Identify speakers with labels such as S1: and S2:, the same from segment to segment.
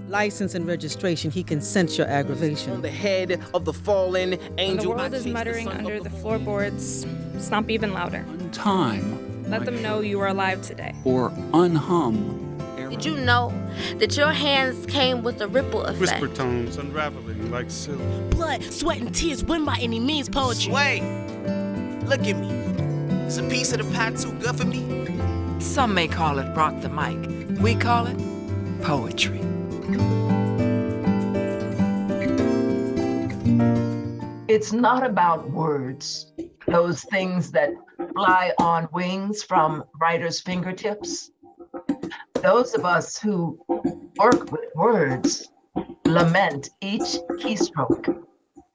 S1: License and registration, he can sense your aggravation.
S2: On the head of the fallen angel.
S3: When the world is muttering under the floorboards, stomp even louder.
S4: Time.
S3: Let them know you are alive today.
S4: Or unhum.
S5: Did you know that your hands came with a ripple effect?
S6: Whisper tones unraveling like silk.
S7: Blood, sweat, and tears win by any means poetry.
S8: Sway, look at me. Is a piece of the pie too good for me?
S9: Some may call it rock the mic. We call it poetry.
S10: It's not about words, those things that fly on wings from writers' fingertips. Those of us who work with words lament each keystroke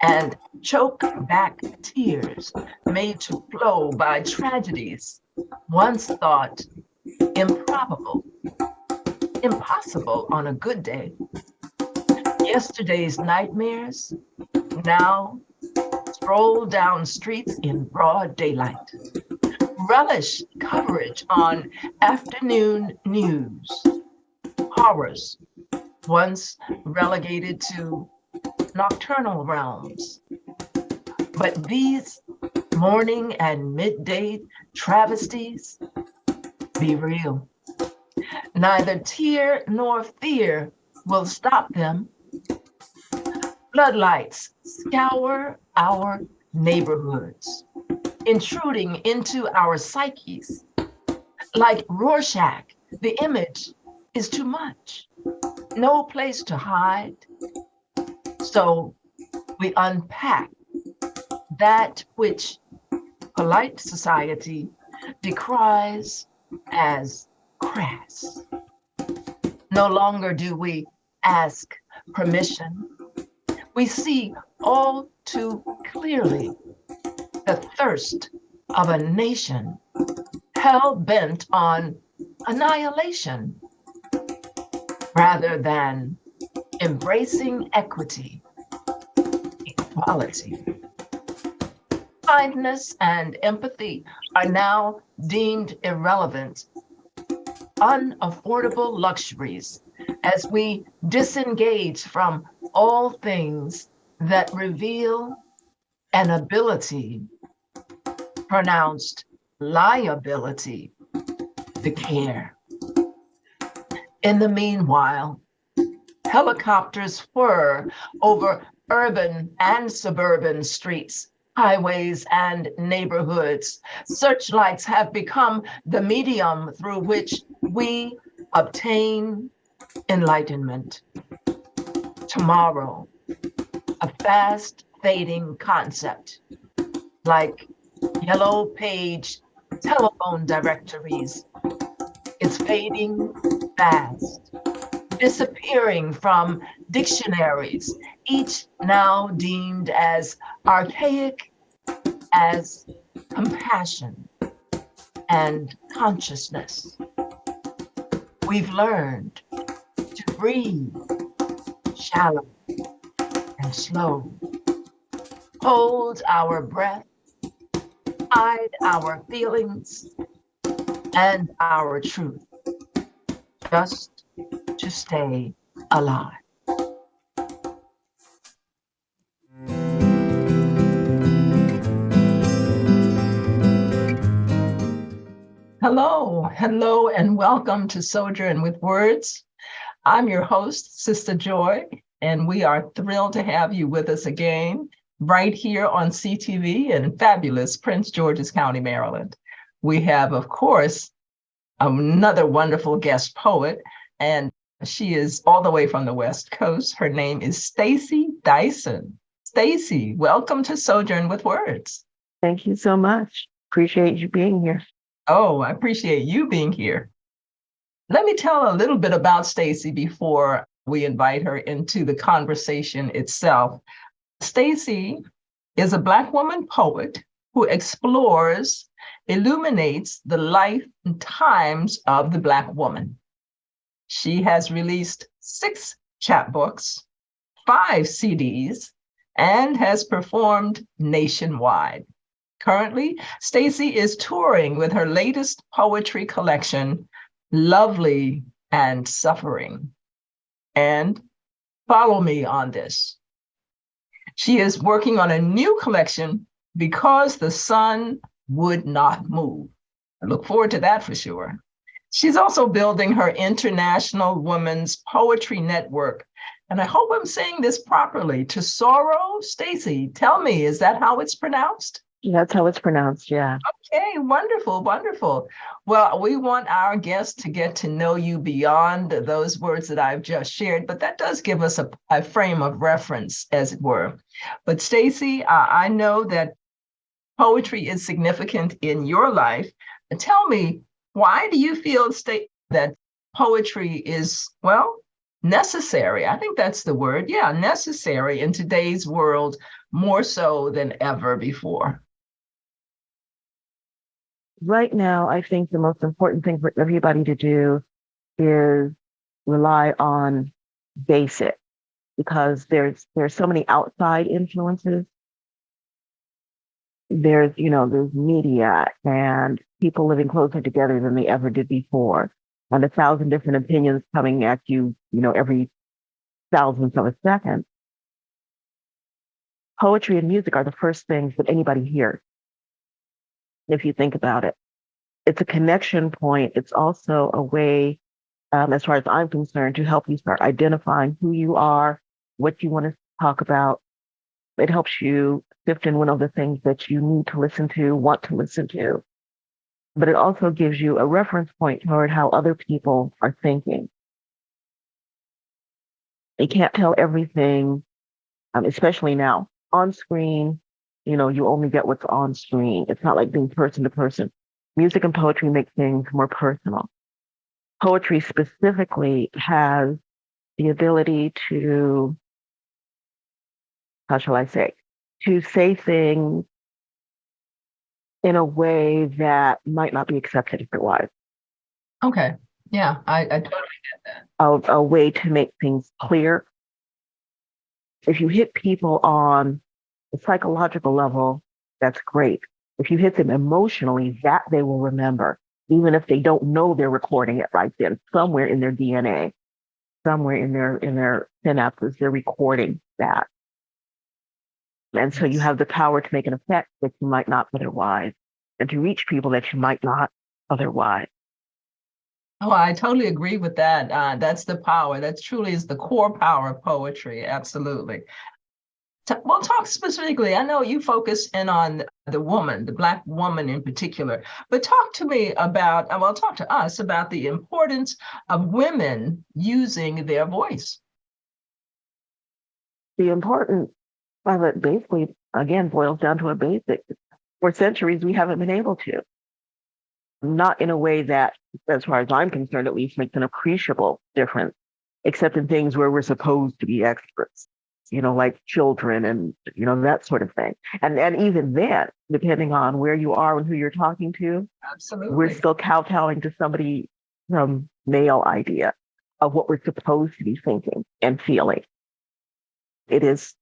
S10: and choke back tears made to flow by tragedies once thought improbable, impossible on a good day. Yesterday's nightmares now stroll down streets in broad daylight. Relish coverage on afternoon news. Horrors once relegated to nocturnal realms. But these morning and midday travesties, be real. Neither tear nor fear will stop them. Floodlights scour our neighborhoods, intruding into our psyches. Like Rorschach, the image is too much. No place to hide. So we unpack that which polite society decries as crass. No longer do we ask permission. We see all too clearly the thirst of a nation hell-bent on annihilation rather than embracing equity, equality. Kindness and empathy are now deemed irrelevant, unaffordable luxuries as we disengage from all things that reveal an ability pronounced liability to care. In the meanwhile, helicopters whir over urban and suburban streets, highways, and neighborhoods. Searchlights have become the medium through which we obtain enlightenment. Tomorrow, a fast fading concept, like yellow page telephone directories. It's fading fast, disappearing from dictionaries, each now deemed as archaic as compassion and consciousness. We've learned to breathe shallow and slow, hold our breath, hide our feelings and our truth, just to stay alive. Hello, and welcome to Sojourn with Words. I'm your host, Sistah Joy, and we are thrilled to have you with us again, right here on CTV in fabulous Prince George's County, Maryland. We have, of course, another wonderful guest poet, and she is all the way from the West Coast. Her name is Stacy Dyson. Stacy, welcome to Sojourn with Words.
S11: Thank you so much. Appreciate you being here.
S10: Oh, I appreciate you being here. Let me tell a little bit about Stacy before we invite her into the conversation itself. Stacy is a Black woman poet who explores, illuminates the life and times of the Black woman. She has released 6 chapbooks, 5 CDs, and has performed nationwide. Currently, Stacy is touring with her latest poetry collection, Lovely and Suffering. And follow me on this. She is working on a new collection, Because the Sun Would Not Move. I look forward to that for sure. She's also building her International Women's Poetry Network. And I hope I'm saying this properly. Tesoro, Stacy, tell me, is that how it's pronounced?
S11: That's how it's pronounced, yeah.
S10: Okay, wonderful, wonderful. Well, we want our guests to get to know you beyond those words that I've just shared, but that does give us a frame of reference, as it were. But Stacy, I know that poetry is significant in your life. Tell me, why do you feel that poetry is, well, necessary? I think that's the word. Yeah, necessary in today's world, more so than ever before.
S11: Right now, I think the most important thing for everybody to do is rely on basic, because there's so many outside influences. There's media and people living closer together than they ever did before, and 1,000 different opinions coming at you, every thousandth of a second. Poetry and music are the first things that anybody hears. If you think about it, it's a connection point. It's also a way, as far as I'm concerned, to help you start identifying who you are, what you want to talk about. It helps you sift in one of the things that you need to listen to, want to listen to. But it also gives you a reference point toward how other people are thinking. You can't tell everything, especially now on screen. You only get what's on screen. It's not like being person to person. Music and poetry make things more personal. Poetry specifically has the ability to, how shall I say, to say things in a way that might not be accepted otherwise.
S10: Okay. Yeah, I totally get that.
S11: A way to make things clear. If you hit people on a psychological level, that's great. If you hit them emotionally, that they will remember, even if they don't know they're recording it right then. Somewhere in their DNA, somewhere in their synapses, they're recording that. And so you have the power to make an effect that you might not otherwise, and to reach people that you might not otherwise.
S10: Oh, I totally agree with that. That's the power. That truly is the core power of poetry. Absolutely. Well, talk specifically. I know you focus in on the woman, the Black woman in particular, but talk to me about, talk to us about the importance of women using their voice.
S11: The importance of it basically, again, boils down to a basic. For centuries, we haven't been able to. Not in a way that, as far as I'm concerned, at least makes an appreciable difference, except in things where we're supposed to be experts, like children and, that sort of thing. And even then, depending on where you are and who you're talking to,
S10: absolutely,
S11: we're still kowtowing to somebody from male idea of what we're supposed to be thinking and feeling. It is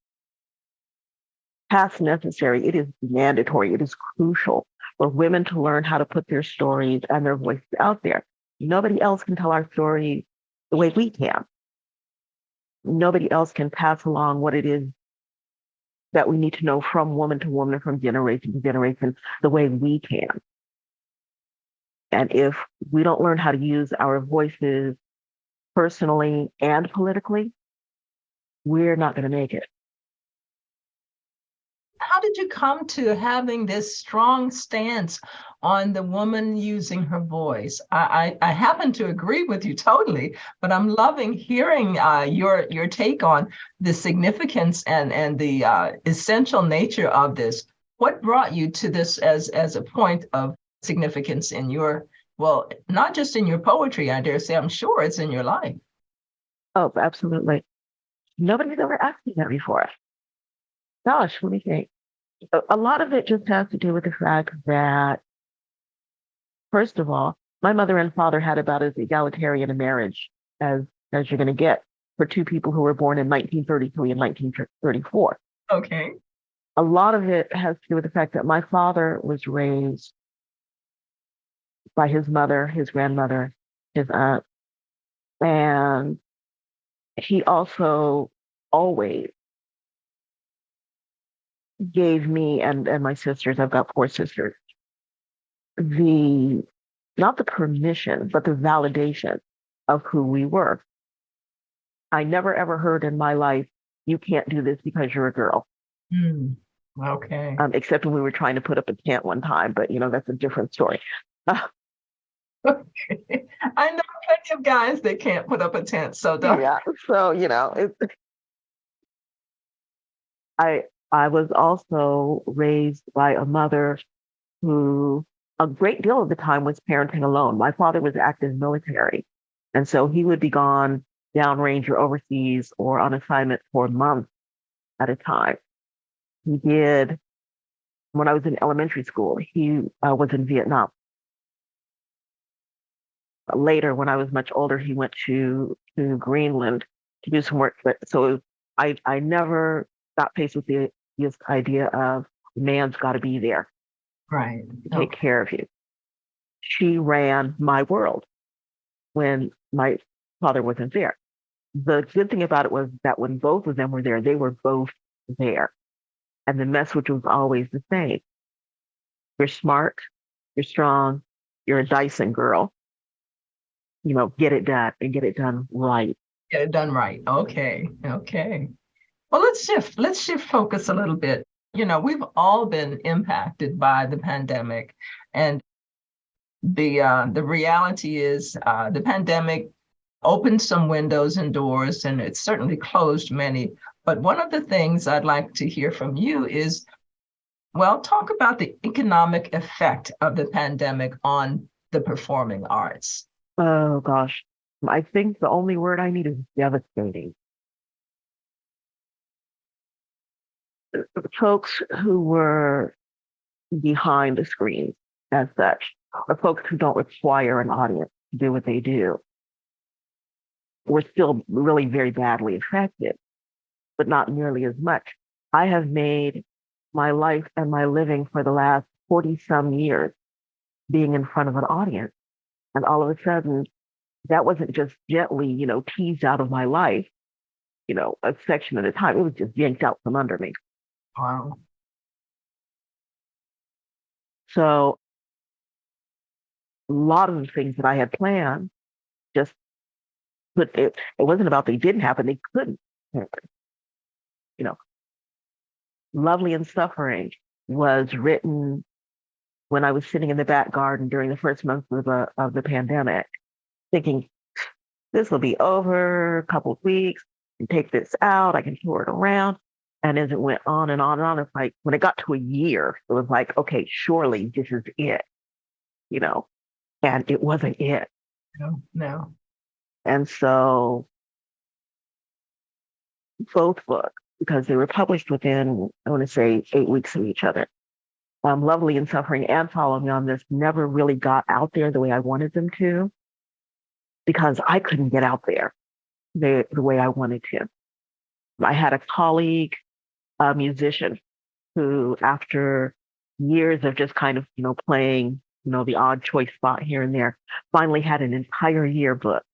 S11: past necessary. It is mandatory. It is crucial for women to learn how to put their stories and their voices out there. Nobody else can tell our stories the way we can. Nobody else can pass along what it is that we need to know from woman to woman, from generation to generation, the way we can. And if we don't learn how to use our voices personally and politically, we're not going to make it.
S10: How did you come to having this strong stance on the woman using her voice? I happen to agree with you totally, but I'm loving hearing your take on the significance and the essential nature of this. What brought you to this as a point of significance in your, well, not just in your poetry, I dare say, I'm sure it's in your life.
S11: Oh, absolutely. Nobody's ever asked me that before. Gosh, let me think. A lot of it just has to do with the fact that, first of all, my mother and father had about as egalitarian a marriage as you're going to get for two people who were born in 1933 and 1934.
S10: Okay.
S11: A lot of it has to do with the fact that my father was raised by his mother, his grandmother, his aunt, and he also always gave me and my sisters, I've got 4 sisters, the not the permission, but the validation of who we were. I never ever heard in my life, you can't do this because you're a girl.
S10: Okay.
S11: Except when we were trying to put up a tent one time, but that's a different story.
S10: Okay. I know plenty of guys that can't put up a tent, so don't.
S11: Yeah. So I was also raised by a mother who a great deal of the time was parenting alone. My father was active military, and so he would be gone downrange or overseas or on assignment for months at a time. He did, when I was in elementary school, he was in Vietnam. Later, when I was much older, he went to Greenland to do some work. But so I never got faced with this idea of man's got to be there,
S10: Right.
S11: to take care of you. She ran my world when my father wasn't there. The good thing about it was that when both of them were there, they were both there. And the message was always the same. You're smart, you're strong, you're a Dyson girl. Get it done and get it done right.
S10: Get it done right. Okay. Well, let's shift focus a little bit. We've all been impacted by the pandemic, and the reality is the pandemic opened some windows and doors, and it certainly closed many. But one of the things I'd like to hear from you is, talk about the economic effect of the pandemic on the performing arts.
S11: Oh gosh, I think the only word I need is devastating. Folks who were behind the screens as such, or folks who don't require an audience to do what they do, were still really very badly affected, but not nearly as much. I have made my life and my living for the last 40 some years being in front of an audience. And all of a sudden, that wasn't just gently, teased out of my life, a section at a time. It was just yanked out from under me.
S10: Wow.
S11: So a lot of the things that I had planned just it wasn't about they didn't happen, they couldn't happen. Lovely and Suffering was written when I was sitting in the back garden during the first month of the pandemic, thinking, this will be over a couple of weeks, and take this out, I can tour it around. And as it went on and on and on, it's like, when it got to a year, it was like, okay, surely this is it, and it wasn't it.
S10: No.
S11: And so both books, because they were published within, I want to say, 8 weeks of each other, Lovely and Suffering and Follow Me on This, never really got out there the way I wanted them to, because I couldn't get out there the way I wanted to. I had a colleague, a musician, who after years of just kind of, playing, the odd choice spot here and there, finally had an entire year booked.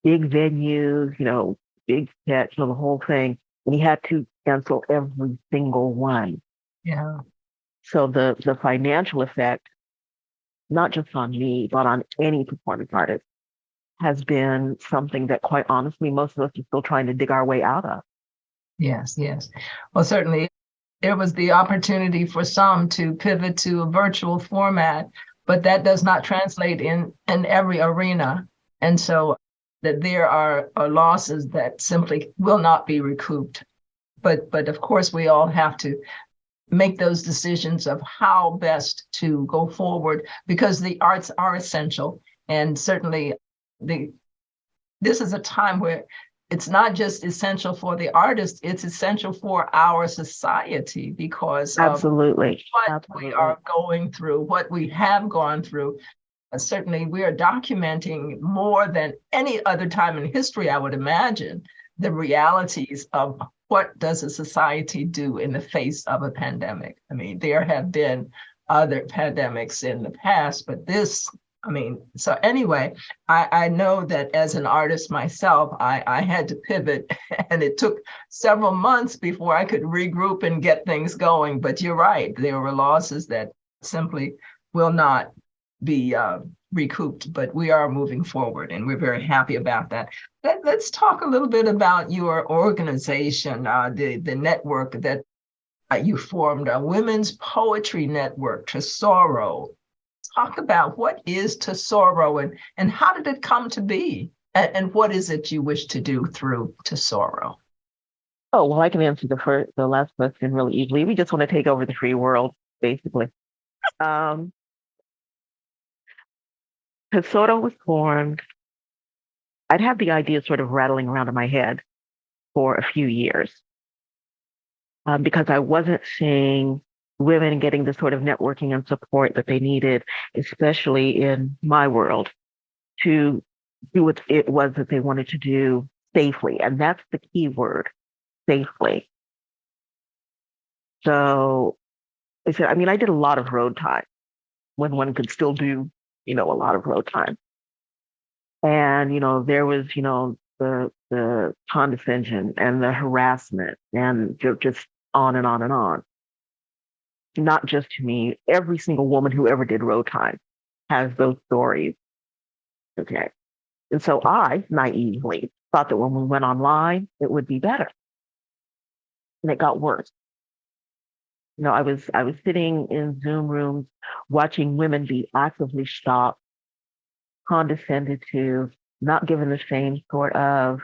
S11: Big venues, big sets, the whole thing. And he had to cancel every single one.
S10: Yeah.
S11: So the financial effect, not just on me, but on any performance artist, has been something that, quite honestly, most of us are still trying to dig our way out of.
S10: Yes. Well, certainly there was the opportunity for some to pivot to a virtual format, but that does not translate in every arena. And so that there are losses that simply will not be recouped. But of course, we all have to make those decisions of how best to go forward, because the arts are essential. And certainly this is a time where it's not just essential for the artist, it's essential for our society, because
S11: Absolutely.
S10: of what we are going through, what we have gone through. Certainly, we are documenting more than any other time in history, I would imagine, the realities of what does a society do in the face of a pandemic. I mean, there have been other pandemics in the past, but this I mean, so anyway, I know that as an artist myself, I had to pivot, and it took several months before I could regroup and get things going. But you're right, there were losses that simply will not be recouped, but we are moving forward, and we're very happy about that. Let's talk a little bit about your organization, the network that you formed, a women's poetry network, Tesoro. Talk about what is Tesoro, and how did it come to be? And what is it you wish to do through Tesoro?
S11: Oh, well, I can answer the last question really easily. We just want to take over the free world, basically. Tesoro was formed. I'd had the idea sort of rattling around in my head for a few years because I wasn't seeing women getting the sort of networking and support that they needed, especially in my world, to do what it was that they wanted to do safely. And that's the key word, safely. So I said, I did a lot of road time when one could still do, a lot of road time. And, there was, the condescension and the harassment and just on and on and on. Not just to me, every single woman who ever did road time has those stories. Okay. And so I naively thought that when we went online, it would be better. And it got worse. I was sitting in Zoom rooms watching women be actively stopped, condescended to, not given the same sort of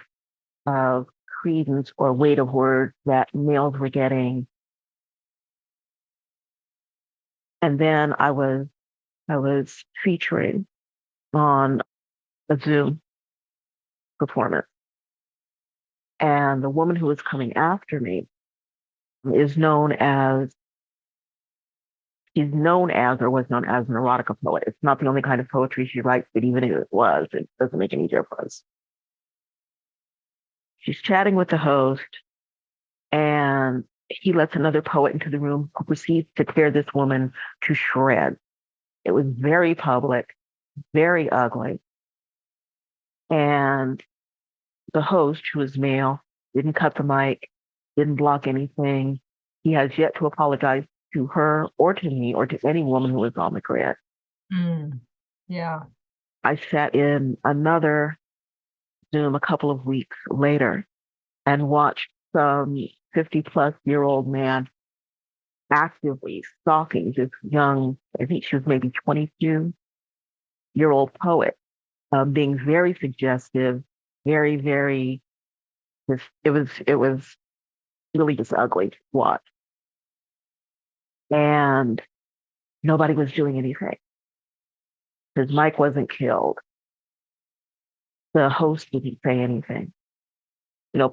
S11: credence or weight of words that males were getting. And then I was featuring on a Zoom performance. And the woman who was coming after me is known as or was known as an erotica poet. It's not the only kind of poetry she writes, but even if it was, it doesn't make any difference. She's chatting with the host, and he lets another poet into the room who proceeds to tear this woman to shreds. It was very public, very ugly. And the host, who is male, didn't cut the mic, didn't block anything. He has yet to apologize to her or to me or to any woman who was on the grid.
S10: Yeah.
S11: I sat in another Zoom a couple of weeks later and watched some 50-plus-year-old man actively stalking this young, I think she was maybe 22-year-old poet, being very suggestive, very, very, it was really just ugly to watch. And nobody was doing anything. His mic wasn't killed. The host didn't say anything.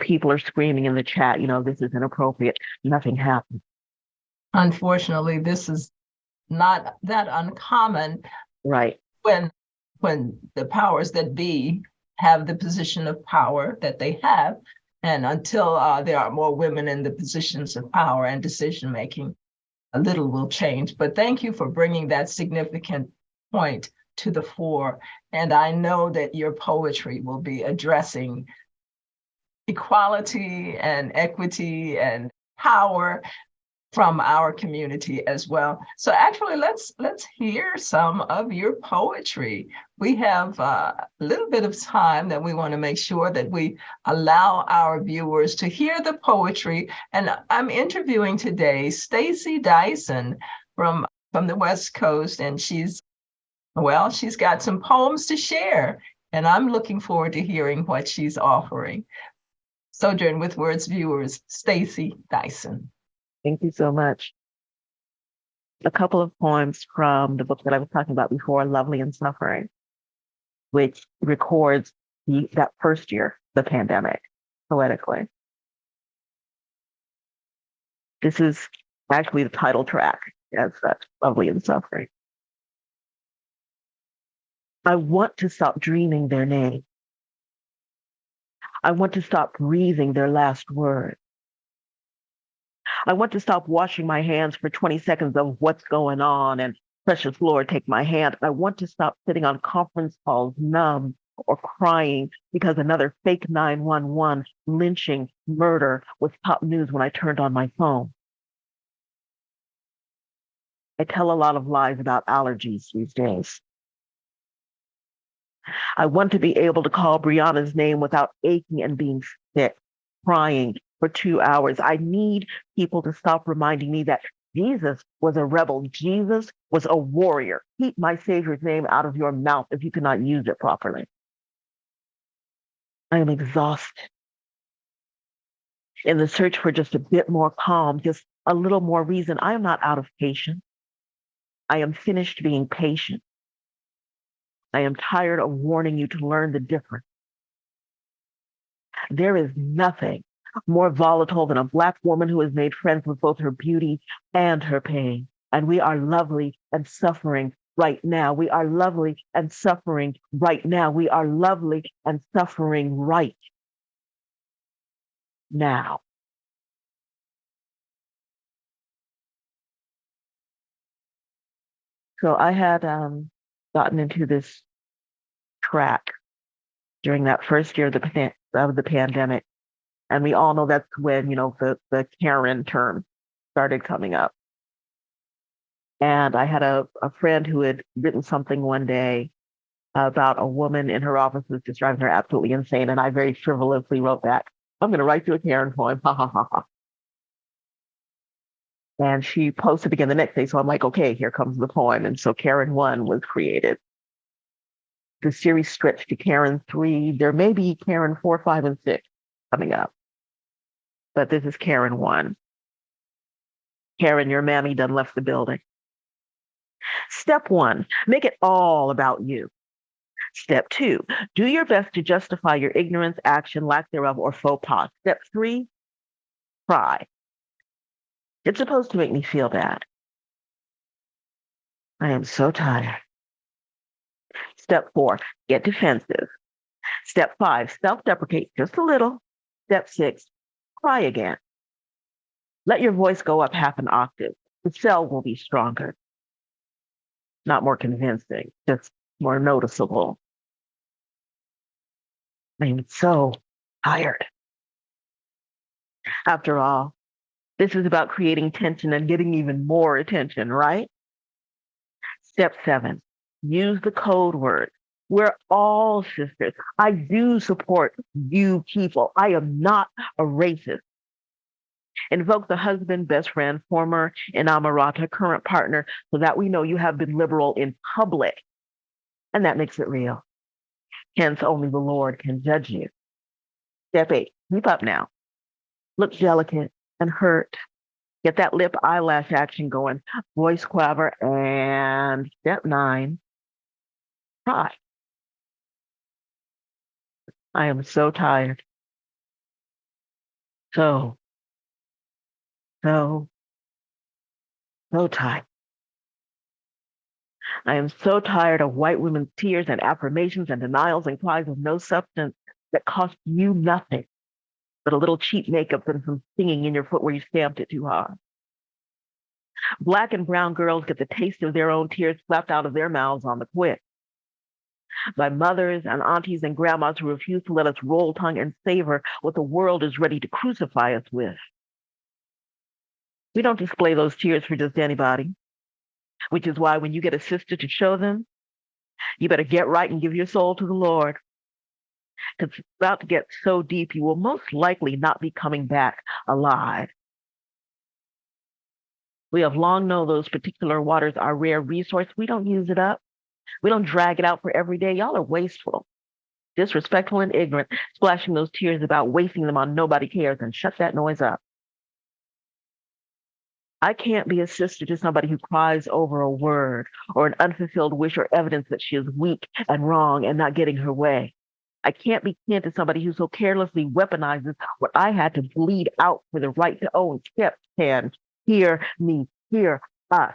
S11: People are screaming in the chat, this is inappropriate. Nothing happened.
S10: Unfortunately, this is not that uncommon.
S11: Right.
S10: When the powers that be have the position of power that they have, and until there are more women in the positions of power and decision making, a little will change. But thank you for bringing that significant point to the fore. And I know that your poetry will be addressing equality and equity and power from our community as well. So actually, let's hear some of your poetry. We have a little bit of time that we want to make sure that we allow our viewers to hear the poetry. And I'm interviewing today Stacy Dyson from the West Coast, and she's got some poems to share, and I'm looking forward to hearing what she's offering. Sojourn with Words viewers, Stacy Dyson.
S11: Thank you so much. A couple of poems from the book that I was talking about before, Lovely and Suffering, which records that first year, the pandemic, poetically. This is actually the title track as such, Lovely and Suffering. I want to stop dreaming their name. I want to stop breathing their last word. I want to stop washing my hands for 20 seconds of what's going on and Precious Lord, take my hand. I want to stop sitting on conference calls numb or crying because another fake 911 lynching murder was top news when I turned on my phone. I tell a lot of lies about allergies these days. I want to be able to call Brianna's name without aching and being sick, crying for 2 hours. I need people to stop reminding me that Jesus was a rebel. Jesus was a warrior. Keep my Savior's name out of your mouth if you cannot use it properly. I am exhausted. In the search for just a bit more calm, just a little more reason, I am not out of patience. I am finished being patient. I am tired of warning you to learn the difference. There is nothing more volatile than a Black woman who has made friends with both her beauty and her pain. And we are lovely and suffering right now. We are lovely and suffering right now. We are lovely and suffering right now. So I had gotten into this track during that first year of the pandemic. And we all know that's when, the Karen term started coming up. And I had a friend who had written something one day about a woman in her office who was just driving her absolutely insane. And I very frivolously wrote back, I'm going to write you a Karen poem. Ha, ha, ha, ha. And she posted again the next day. So I'm like, okay, here comes the poem. And so Karen 1 was created. The series stretched to Karen 3. There may be Karen 4, 5, and 6 coming up. But this is Karen 1. Karen, your mammy done left the building. Step 1, make it all about you. Step 2, do your best to justify your ignorance, action, lack thereof, or faux pas. Step 3, cry. It's supposed to make me feel bad. I am so tired. Step 4, get defensive. Step 5, self-deprecate just a little. Step 6, cry again. Let your voice go up half an octave. The cell will be stronger. Not more convincing, just more noticeable. I'm so tired. After all, this is about creating tension and getting even more attention, right? Step 7, use the code word. We're all sisters. I do support you people. I am not a racist. Invoke the husband, best friend, former inamorata, current partner, so that we know you have been liberal in public. And that makes it real. Hence, only the Lord can judge you. Step 8, keep up now. Look delicate and hurt. Get that lip eyelash action going. Voice quaver. And step 9, cry. I am so tired. So tired. I am so tired of white women's tears and affirmations and denials and cries of no substance that cost you nothing but a little cheap makeup and some stinging in your foot where you stamped it too hard. Black and brown girls get the taste of their own tears slapped out of their mouths on the quick by mothers and aunties and grandmas who refuse to let us roll tongue and savor what the world is ready to crucify us with. We don't display those tears for just anybody, which is why when you get a sister to show them, you better get right and give your soul to the Lord. Because it's about to get so deep, you will most likely not be coming back alive. We have long known those particular waters are a rare resource. We don't use it up. We don't drag it out for every day. Y'all are wasteful, disrespectful, and ignorant, splashing those tears about wasting them on nobody cares, and shut that noise up. I can't be a sister to somebody who cries over a word or an unfulfilled wish or evidence that she is weak and wrong and not getting her way. I can't be kin to somebody who so carelessly weaponizes what I had to bleed out for the right to own. Step 10, hear me, hear us.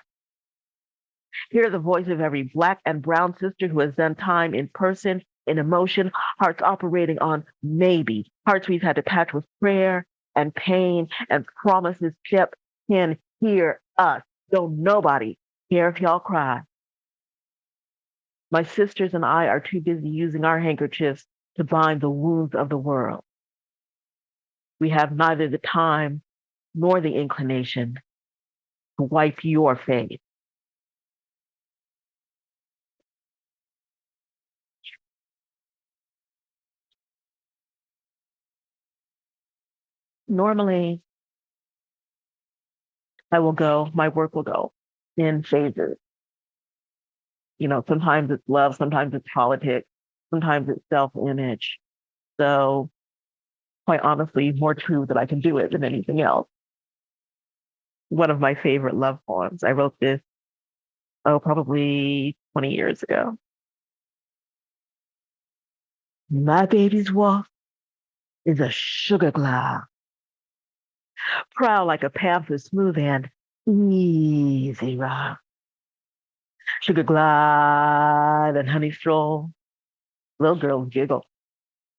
S11: Hear the voice of every Black and brown sister who has done time in person, in emotion, hearts operating on maybe, hearts we've had to patch with prayer and pain and promises. Step 10, hear us. Don't nobody Care if y'all cry. My sisters and I are too busy using our handkerchiefs to bind the wounds of the world. We have neither the time nor the inclination to wipe your face. Normally, my work will go in phases. You know, sometimes it's love, sometimes it's politics, sometimes it's self-image. So quite honestly, more true that I can do it than anything else. One of my favorite love poems. I wrote this, probably 20 years ago. My baby's walk is a sugar glide. Proud like a panther, smooth and easy ride. Sugar glide and honey stroll. Little girls giggle.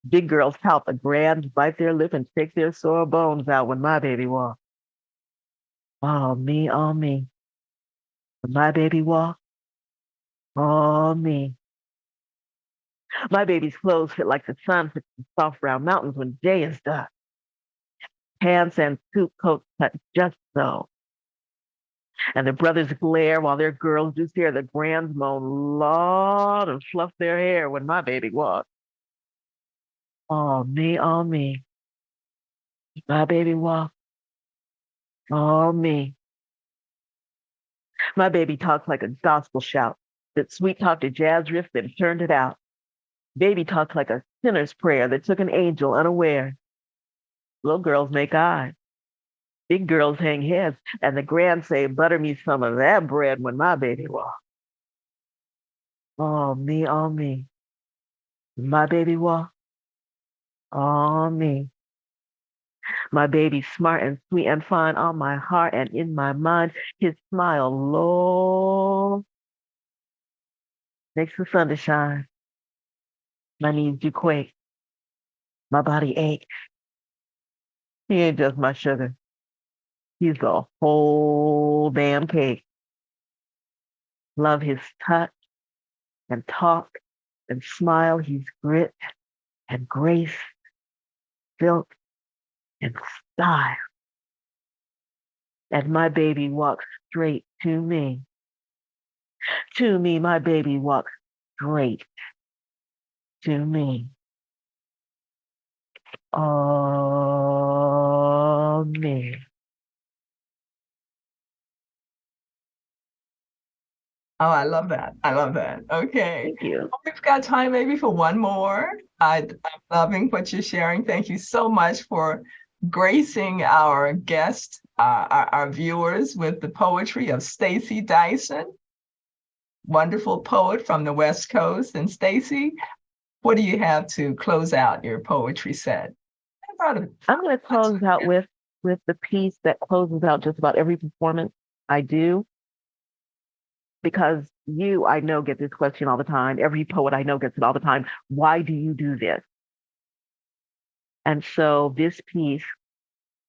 S11: Big girls pout the grand, bite their lip and shake their sore bones out when my baby walks. Oh, me, oh, me. When my baby walks, oh, me. My baby's clothes fit like the sun fits the soft round mountains when day is dark. Pants and suit coats cut just so. And the brothers glare while their girls do stare. The grands moan loud and fluff their hair when my baby walks. Oh, me, oh, me. My baby walks. Oh, me. My baby talks like a gospel shout that sweet talked a jazz riff that turned it out. Baby talks like a sinner's prayer that took an angel unaware. Little girls make eyes. Big girls hang heads, and the grands say, butter me some of that bread when my baby walks. Oh, me, oh, me. My baby walks. Oh, me. My baby's smart and sweet and fine on my heart and in my mind. His smile low makes the sun to shine. My knees do quake. My body ache. He ain't just my sugar. He's the whole damn cake. Love his touch and talk and smile. He's grit and grace, silk and style. And my baby walks straight to me. To me, my baby walks straight to me. Oh, me.
S10: Oh, I love that. I love that. Okay.
S11: Thank you.
S10: We've got time maybe for one more. I'm loving what you're sharing. Thank you so much for gracing our guests, our viewers with the poetry of Stacy Dyson, wonderful poet from the West Coast. And Stacy, what do you have to close out your poetry set?
S11: I'm going to close out with the piece that closes out just about every performance I do. Because I know, get this question all the time. Every poet I know gets it all the time. Why do you do this? And so this piece,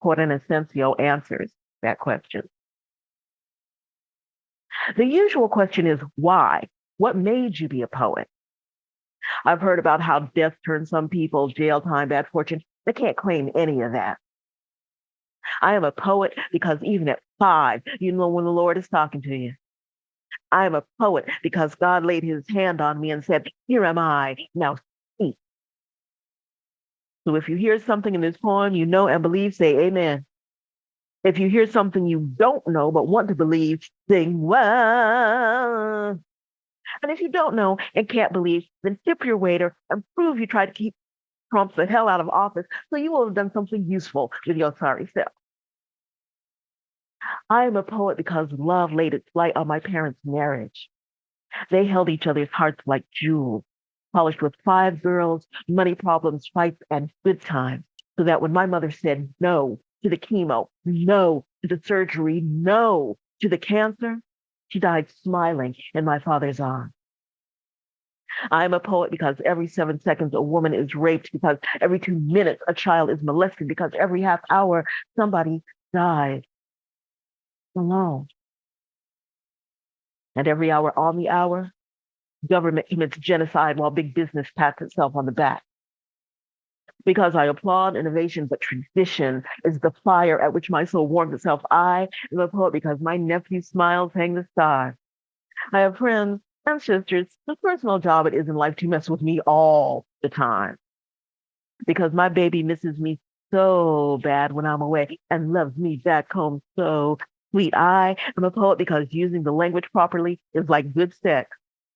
S11: Innocencio, answers that question. The usual question is why? What made you be a poet? I've heard about how death turned some people, jail time, bad fortune. They can't claim any of that. I am a poet because even at 5, you know when the Lord is talking to you. I am a poet because God laid his hand on me and said, here am I, now speak. So if you hear something in this poem you know and believe, say amen. If you hear something you don't know but want to believe, sing well. And if you don't know and can't believe, then tip your waiter and prove you tried to keep Trump the hell out of office so you will have done something useful with your sorry self. I am a poet because love laid its light on my parents' marriage. They held each other's hearts like jewels, polished with 5 girls, money problems, fights, and good times, so that when my mother said no to the chemo, no to the surgery, no to the cancer, she died smiling in my father's arms. I am a poet because every 7 seconds a woman is raped, because every 2 minutes a child is molested, because every half hour somebody dies alone. And every hour on the hour, government commits genocide while big business pats itself on the back. Because I applaud innovation, but tradition is the fire at which my soul warms itself. I am a poet because my nephew's smiles hang the stars. I have friends and sisters whose personal job it is in life to mess with me all the time. Because my baby misses me so bad when I'm away and loves me back home so sweet. I am a poet because using the language properly is like good sex.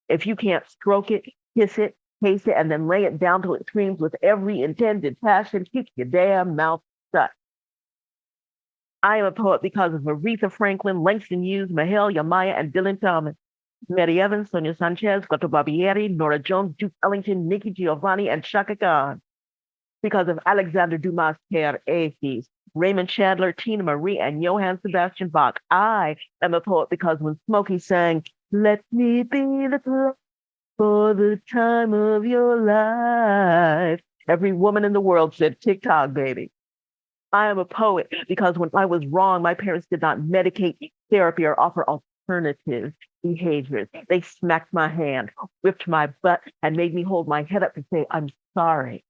S11: If you can't stroke it, kiss it, taste it, and then lay it down till it screams with every intended passion, keep your damn mouth shut. I am a poet because of Aretha Franklin, Langston Hughes, Mahalia Maya, and Dylan Thomas. Mary Evans, Sonia Sanchez, Gato Barbieri, Nora Jones, Duke Ellington, Nikki Giovanni, and Chaka Khan. Because of Alexander Dumas Père et Fils, Raymond Chandler, Tina Marie, and Johann Sebastian Bach. I am a poet because when Smokey sang, "Let me be the clock for the time of your life," every woman in the world said, "Tick-tock, baby." I am a poet because when I was wrong, my parents did not medicate, therapy, or offer alternative behaviors. They smacked my hand, whipped my butt, and made me hold my head up to say, "I'm sorry."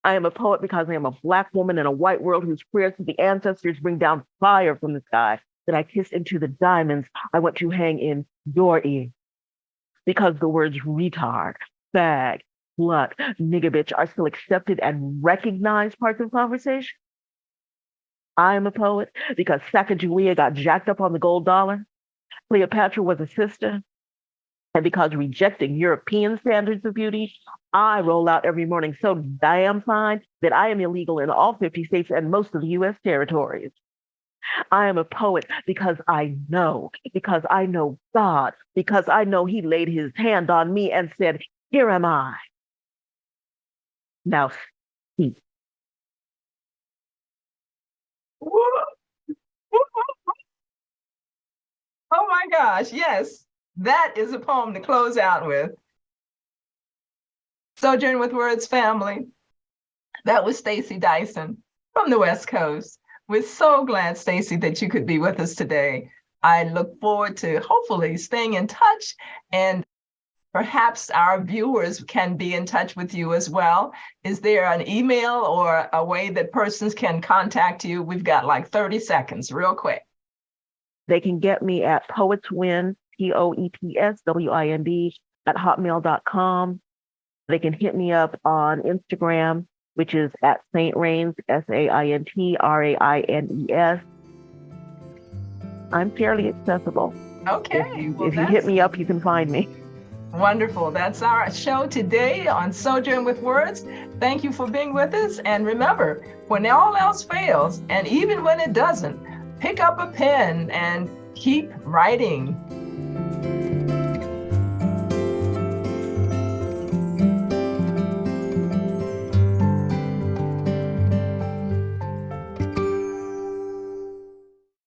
S11: I am a poet because I am a Black woman in a white world whose prayers to the ancestors bring down fire from the sky that I kiss into the diamonds I want to hang in your ear. Because the words retard, fag, slut, nigga bitch are still accepted and recognized parts of conversation. I am a poet because Sacagawea got jacked up on the gold dollar. Cleopatra was a sister. And because rejecting European standards of beauty, I roll out every morning so damn fine that I am illegal in all 50 states and most of the US territories. I am a poet because I know God, because I know he laid his hand on me and said, "Here am I. Now speak."
S10: Oh my gosh, yes. That is a poem to close out with. Sojourn with Words family. That was Stacy Dyson from the West Coast. We're so glad, Stacy, that you could be with us today. I look forward to hopefully staying in touch, and perhaps our viewers can be in touch with you as well. Is there an email or a way that persons can contact you? We've got like 30 seconds, real quick.
S11: They can get me at poetswind, POETSWIND, at hotmail.com. They can hit me up on Instagram, which is at Saint Raines, SAINTRAINES. I'm fairly accessible.
S10: Okay.
S11: If you hit me up, you can find me.
S10: Wonderful. That's our show today on Sojourn with Words. Thank you for being with us. And remember, when all else fails, and even when it doesn't, pick up a pen and keep writing.